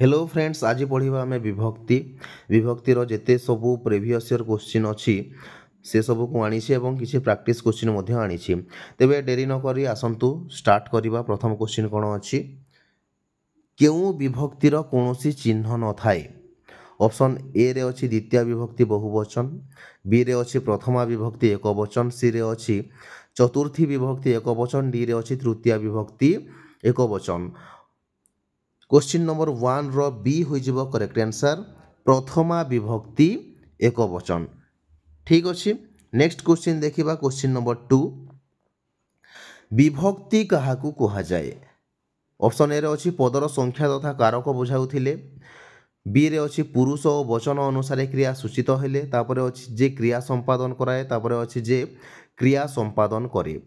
Hello friends, आज पढ़ा आम विभक्ति विभक्तिर जेते सबू प्रिवियस ईयर क्वेश्चन अच्छी से सब को आनी किसी प्रैक्टिस क्वेश्चन आनी। तेबे डेरी नक आसतु स्टार्ट करवा। प्रथम क्वेश्चन कौन अच्छी क्यों विभक्तिर कौन चिन्ह न थाए। ऑप्शन ए रे अच्छी द्वितीय विभक्ति बहुवचन, बी रे अच्छी प्रथमा विभक्ति एक वचन, सी रे अच्छी चतुर्थी विभक्ति एक वचन, डी रे अच्छी तृतीय विभक्ति एक वचन। क्वेश्चन नंबर 1 रो बी हो करेक्ट आंसर प्रथमा विभक्ति एक वचन। ठीक अच्छे। नेक्स्ट क्वेश्चन देखिबा। क्वेश्चन नंबर 2 विभक्ति काहाकू कहा जाए। ऑप्शन ए रे अच्छी पदर संख्या तथा कारक बुझाउथिले, बी रे अच्छी पुरुष और वचन अनुसार क्रिया सूचित हेले, तापर अच्छी जे क्रिया संपादन कराए, तापर अच्छी जे क्रिया संपादन करे।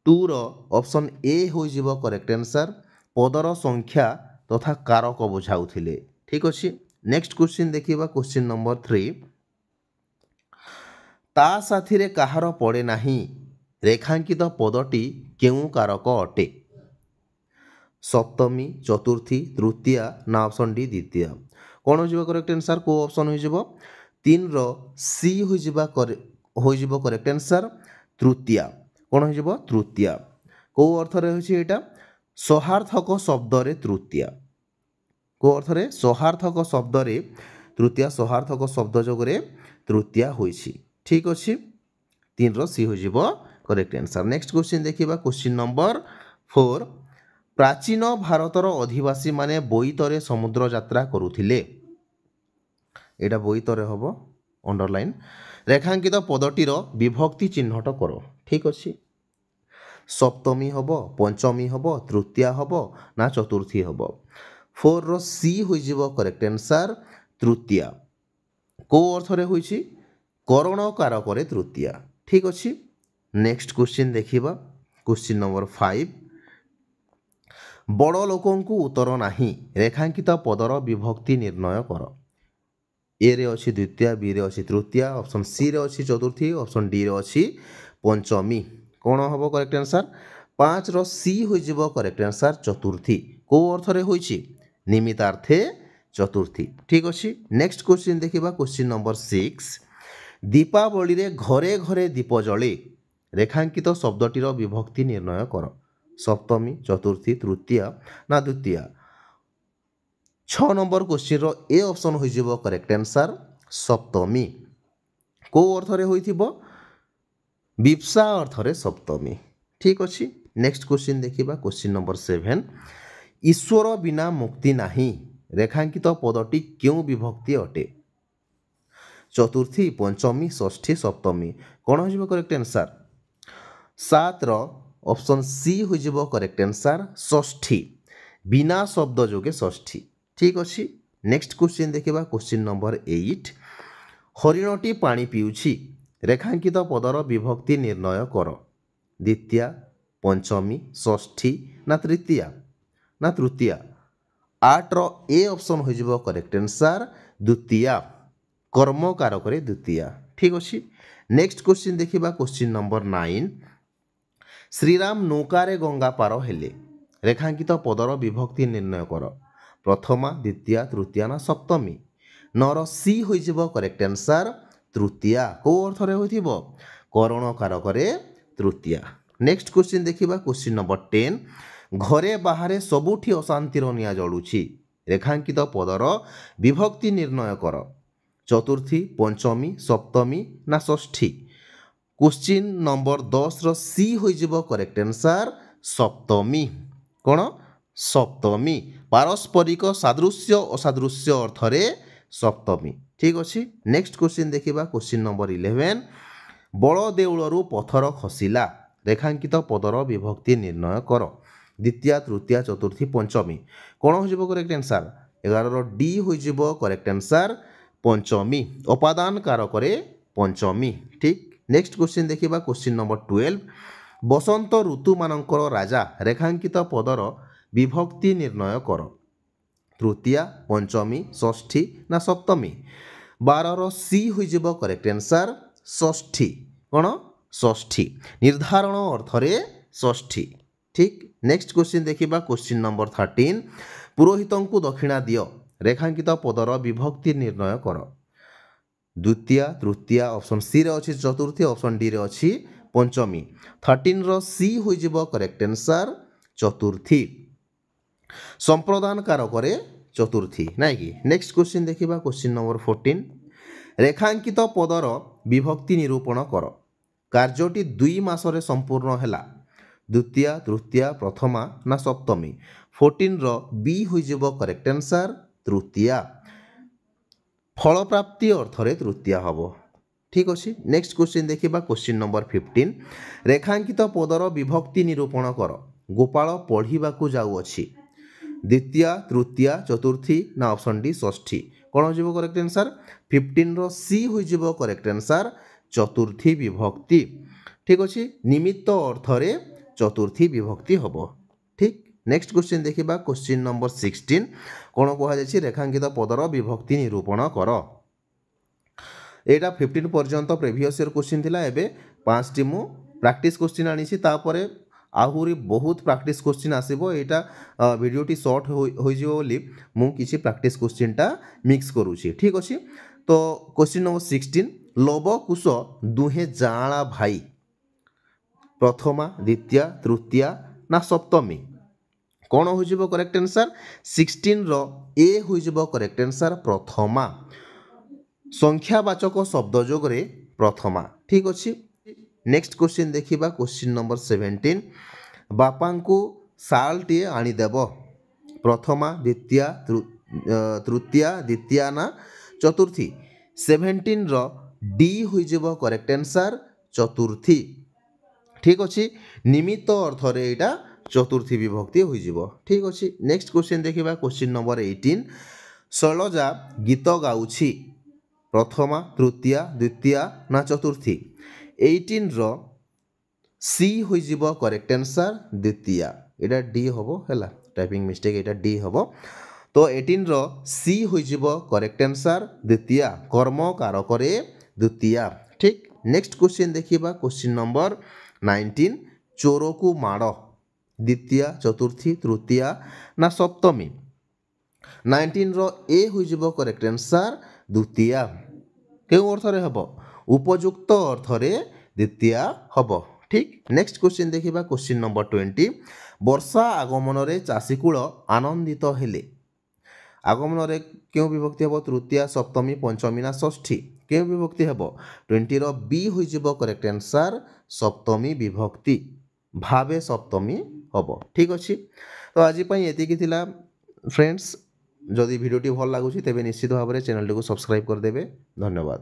2 रो ऑप्शन ए हो करेक्ट आंसर पदर संख्या तथा कारक बुझाउथिले। ठीक अच्छे। नेक्स्ट क्वेश्चन देखिबा। क्वेश्चन नंबर 3 ता साथी रे कहार पड़े नाही रेखांकित पदटी केउ कारक अटे। सप्तमी, चतुर्थी, तृतीया ना ऑप्शन डी द्वितीय। कौन हो करेक्ट आंसर को ऑप्शन हो 3 रो सी हो करेक्ट आंसर तृतीया। कौन हो तृतीया। को अर्थ रे होछि एटा सहार्थक शब्द रे तृतीया। को अर्थ रे सहार्थक शब्द रे तृतीया, सहार्थक शब्द जोगरे तृतीया होइछि। ठीक अच्छे। 3 रो सी हो करेक्ट आंसर। नेक्स्ट क्वेश्चन देखिबा। क्वेश्चन नंबर 4 प्राचीन भारतर अधिवासी माने बोईतरे समुद्र यात्रा करुथिले। एटा बोईतरे हबो अंडरलाइन। रेखांकित पदटीर विभक्ति चिन्हट करो। ठीक अच्छे। सप्तमी हबो, पंचमी हबो, तृतीया हबो ना चतुर्थी हबो। 4 रो सी हो करेक्ट आंसर तृतीया। को अर्थ रे होइछि करण कारक रे तृतीया। ठीक अच्छे। नेक्स्ट क्वेश्चन देखिबा। क्वेश्चन नंबर 5 बड़ लोकंकु उत्तर नाही रेखांकित पदर विभक्ति निर्णय कर। ए रे अच्छी द्वितीय, बी रे अच्छी तृतीया, ऑप्शन सी रे अच्छी चतुर्थी, ऑप्शन डी रे अच्छी पंचमी। कौन हम करेक्ट आंसर 5 रो सी हो करेक्ट आंसर चतुर्थी। को अर्थ रे होइछि निमित्तार्थे चतुर्थी। ठीक अच्छे। नेक्स्ट क्वेश्चन देखिबा। क्वेश्चन नंबर 6 दीपावली रे घरे घरे दीप जले रेखांकित शब्दटीर विभक्ति निर्णय कर। सप्तमी, चतुर्थी, तृतीया ना द्वितीया। 6 नंबर क्वेश्चन रो ए ऑप्शन हो करेक्ट आंसर सप्तमी। को अर्थ रे होइथिबो विप्सा अर्थ रे सप्तमी। ठीक अच्छे। नेक्स्ट क्वेश्चन देखिबा। क्वेश्चन नंबर 7 ईश्वर बिना मुक्ति नाही रेखांकित पदटी क्यों विभक्ति अटे। चतुर्थी, पंचमी, षष्ठी, सप्तमी। कौन हो करेक्ट आंसर 7 रो ऑप्शन सी हो करेक्ट आंसर षष्ठी। बिना शब्द जोगे षष्ठी। ठीक अच्छे। नेक्स्ट क्वेश्चन देखिबा। क्वेश्चन नंबर 8 हरिणटी पानी पिउछि रेखांकित पदर विभक्ति निर्णय कर। द्वितीया, पंचमी, षष्ठी ना तृतीया ना तृतीया। 8 रो ए ऑप्शन हो करेक्ट आंसर द्वितीया। कर्म कारक रे द्वितीया। ठीक अच्छे। नेक्स्ट क्वेश्चन देखिबा। क्वेश्चन नंबर 9 श्रीराम नौकारे गंगा पार हेले रेखांकित पदर विभक्ति निर्णय कर। प्रथमा, द्वितीया, तृतीया ना सप्तमी। 9 रो सी हो करेक्ट आंसर तृतीया। को अर्थ रे होइथिबो करण कारक रे तृतीया। नेक्स्ट क्वेश्चन देखिबा। क्वेश्चन नंबर 10 घरे बाहरे सबुठी अशांतिर निया जळुछि रेखांकित पदर विभक्ति निर्णय कर। चतुर्थी, पंचमी, सप्तमी ना षष्ठी। क्वेश्चन नंबर 10 रो सी हो करेक्ट आंसर सप्तमी। कौन सप्तमी पारस्परिक सादृश्य असादृश्य अर्थ रे सप्तमी। ठीक अच्छे। नेक्स्ट क्वेश्चन देखिबा। क्वेश्चन नंबर 11 बड़ देउलरू पथर खसिला रेखांकित पदर विभक्ति निर्णय कर। द्वितीय, तृतीय, चतुर्थी, पंचमी। कौन हो करेक्ट आंसर 11 रो डी हो करेक्ट आंसर पंचमी। उपादान कारक रे पंचमी। ठीक। नेक्स्ट क्वेश्चन देखिबा। क्वेश्चन नंबर 12 बसंत ऋतु मानकर राजा रेखांकित पदर विभक्ति निर्णय कर। तृतीया, पंचमी, षष्ठी ना सप्तमी। 12 रो सी हो करेक्ट आंसर षष्ठी। कौन षष्ठी निर्धारण अर्थ रे षष्ठी। ठीक। नेक्स्ट क्वेश्चन देखिबा। क्वेश्चन नंबर 13 पुरोहित को दक्षिणा दियो ରେଖାଙ୍କିତ ପଦର ବିଭକ୍ତି ନିର୍ଣ୍ଣୟ କର। ଦ୍ୱିତୀୟା ତୃତୀୟା ଅପସନ୍ ସି ରେ ଅଛି ଚତୁର୍ଥୀ, ଅପସନ୍ ଡି ରେ ଅଛି ପଞ୍ଚମୀ। 13 ର ସି ହୋଇଯିବ କରେକ୍ଟ ଆନ୍ସର୍ ଚତୁର୍ଥୀ। ସମ୍ପ୍ରଦାନ କାରକରେ ଚତୁର୍ଥୀ ନାଇଁ କି। ନେକ୍ସଟ କ୍ୱେଶ୍ଚିନ୍ ଦେଖିବା କ୍ୱେଶ୍ଚିନ୍ ନମ୍ବର 14। ରେଖାଙ୍କିତ ପଦର ବିଭକ୍ତି ନିରୂପଣ କର। କାର୍ଯ୍ୟଟି 2 ମାସରେ ସମ୍ପୂର୍ଣ୍ଣ ହେଲା। ଦ୍ୱିତୀୟା ତୃତୀୟା ପ୍ରଥମା ନା ସପ୍ତମୀ। 14 ର ବି ହୋଇଯିବ କରେକ୍ଟ ଆନ୍ସର୍ ତୃତୀୟା। ଫଳପ୍ରାପ୍ତି ଅର୍ଥରେ ତୃତୀୟା ହେବ। ଠିକ୍ ଅଛି। ନେକ୍ସଟ କ୍ୱେଶ୍ଚିନ୍ ଦେଖିବା କ୍ୱେଶ୍ଚିନ୍ ନମ୍ବର 15। ରେଖାଙ୍କିତ ପଦର ବିଭକ୍ତି ନିରୂପଣ କର। ଗୋପାଳ ପଢ଼ିବାକୁ ଯାଉଅଛି। ଦ୍ୱିତୀୟା ତୃତୀୟା ଚତୁର୍ଥୀ ନା ଅପସନ୍ ଡି ଷଷ୍ଠୀ। କ'ଣ ହୋଇଯିବ କରେକ୍ଟ ଆନ୍ସର୍? 15 ର ସି ହୋଇଯିବ କରେକ୍ଟ ଆନ୍ସର୍ ଚତୁର୍ଥୀ ବିଭକ୍ତି। ଠିକ୍ ଅଛି। ନିମିତ୍ତ ଅର୍ଥରେ ଚତୁର୍ଥୀ ବିଭକ୍ତି ହେବ। ଠିକ୍। ନେକ୍ସଟ କ୍ୱେଶ୍ଚିନ୍ ଦେଖିବା କ୍ୱେଶ୍ଚିନ୍ ନମ୍ବର 16। କ'ଣ କୁହାଯାଇଛି? ରେଖାଙ୍କିତ ପଦର ବିଭକ୍ତି ନିରୂପଣ କର। ଏଇଟା 15 ପର୍ଯ୍ୟନ୍ତ ପ୍ରିଭିୟସ୍ ଇୟର୍ କ୍ୱେଶ୍ଚିନ୍ ଥିଲା। ଏବେ 5ଟି ମୁଁ ପ୍ରାକ୍ଟିସ୍ କ୍ୱେଶ୍ଚିନ୍ ଆଣିଛି। ତାପରେ ଆହୁରି ବହୁତ ପ୍ରାକ୍ଟିସ୍ କ୍ୱେଶ୍ଚିନ୍ ଆସିବ। ଏଇଟା ଭିଡ଼ିଓଟି ସର୍ଟ ହୋଇଯିବ ବୋଲି ମୁଁ କିଛି ପ୍ରାକ୍ଟିସ୍ କ୍ୱେଶ୍ଚିନ୍ଟା ମିକ୍ସ କରୁଛି। ଠିକ୍ ଅଛି। ତ କ୍ୱେଶ୍ଚିନ୍ ନମ୍ବର 16। ଲବ କୁଶ ଦୁହେଁ ଜାଆଁଳା ଭାଇ। ପ୍ରଥମା ଦ୍ୱିତୀୟା ତୃତୀୟା ନା ସପ୍ତମୀ। କ'ଣ ହୋଇଯିବ କରେକ୍ଟ ଆନ୍ସର୍? 16 ର ଏ ହୋଇଯିବ କରେକ୍ଟ ଆନ୍ସର୍ ପ୍ରଥମା। ସଂଖ୍ୟାବାଚକ ଶବ୍ଦ ଯୋଗରେ ପ୍ରଥମା। ଠିକ୍ ଅଛି। ନେକ୍ସଟ କ୍ୱେଶ୍ଚିନ୍ ଦେଖିବା କ୍ୱେଶ୍ଚିନ୍ ନମ୍ବର 17। ବାପାଙ୍କୁ ଶାଲ୍ଟିଏ ଆଣିଦେବ। ପ୍ରଥମା ଦ୍ୱିତୀୟା ତୃତୀୟା ଦ୍ୱିତୀୟା ନା ଚତୁର୍ଥୀ। 17 ର ଡି ହୋଇଯିବ କରେକ୍ଟ ଆନ୍ସର୍ ଚତୁର୍ଥୀ। ଠିକ୍ ଅଛି। ନିମିତ୍ତ ଅର୍ଥରେ ଏଇଟା ଚତୁର୍ଥୀ ବିଭକ୍ତି ହୋଇଯିବ। ଠିକ୍ ଅଛି। ନେକ୍ସଟ କ୍ୱେଶ୍ଚିନ୍ ଦେଖିବା କ୍ୱେଶ୍ଚିନ୍ ନମ୍ବର 18। ଶୈଳଜା ଗୀତ ଗାଉଛି। ପ୍ରଥମା ତୃତୀୟା ଦ୍ୱିତୀୟା ନା ଚତୁର୍ଥୀ। 18 ର ସି ହୋଇଯିବ କରେକ୍ଟ ଆନ୍ସର୍ ଦ୍ୱିତୀୟା। ଏଇଟା ଡି ହେବ ହେଲା। ଟାଇପିଂ ମିଷ୍ଟେକ୍, ଏଇଟା ଡି ହେବ। ତ 18 ର ସି ହୋଇଯିବ କରେକ୍ଟ ଆନ୍ସର୍ ଦ୍ୱିତୀୟା। କର୍ମ କାରକରେ ଦ୍ୱିତୀୟା। ଠିକ୍। ନେକ୍ସଟ କ୍ୱେଶ୍ଚିନ୍ ଦେଖିବା କ୍ୱେଶ୍ଚିନ୍ ନମ୍ବର 19। ଚୋରକୁ ମାଡ଼। ଦ୍ୱିତୀୟା ଚତୁର୍ଥୀ ତୃତୀୟା ନା ସପ୍ତମୀ। 19 ର ଏ ହୋଇଯିବ କରେକ୍ଟ ଆନ୍ସର୍ ଦ୍ୱିତୀୟା। କେଉଁ ଅର୍ଥରେ ହେବ? ଉପଯୁକ୍ତ ଅର୍ଥରେ ଦ୍ୱିତୀୟା ହେବ। ଠିକ୍। ନେକ୍ସଟ କ୍ୱେଶ୍ଚିନ୍ ଦେଖିବା କ୍ୱେଶ୍ଚିନ୍ ନମ୍ବର 20। ବର୍ଷା ଆଗମନରେ ଚାଷୀକୂଳ ଆନନ୍ଦିତ ହେଲେ। ଆଗମନରେ କେଉଁ ବିଭକ୍ତି ହେବ? ତୃତୀୟା ସପ୍ତମୀ ପଞ୍ଚମୀ ନା ଷଷ୍ଠୀ। କେଉଁ ବିଭକ୍ତି ହେବ? 20 ର ବି ହୋଇଯିବ କରେକ୍ଟ ଆନ୍ସର୍ ସପ୍ତମୀ ବିଭକ୍ତି। ଭାବେ ସପ୍ତମୀ ହେବ। ଠିକ୍ ଅଛି। ତ ଆଜି ପାଇଁ ଏତିକି ଥିଲା ଫ୍ରେଣ୍ଡସ୍। ଯଦି ଭିଡ଼ିଓଟି ଭଲ ଲାଗୁଛି ତେବେ ନିଶ୍ଚିତ ଭାବରେ ଚ୍ୟାନେଲଟିକୁ ସବସ୍କ୍ରାଇବ୍ କରିଦେବେ। ଧନ୍ୟବାଦ।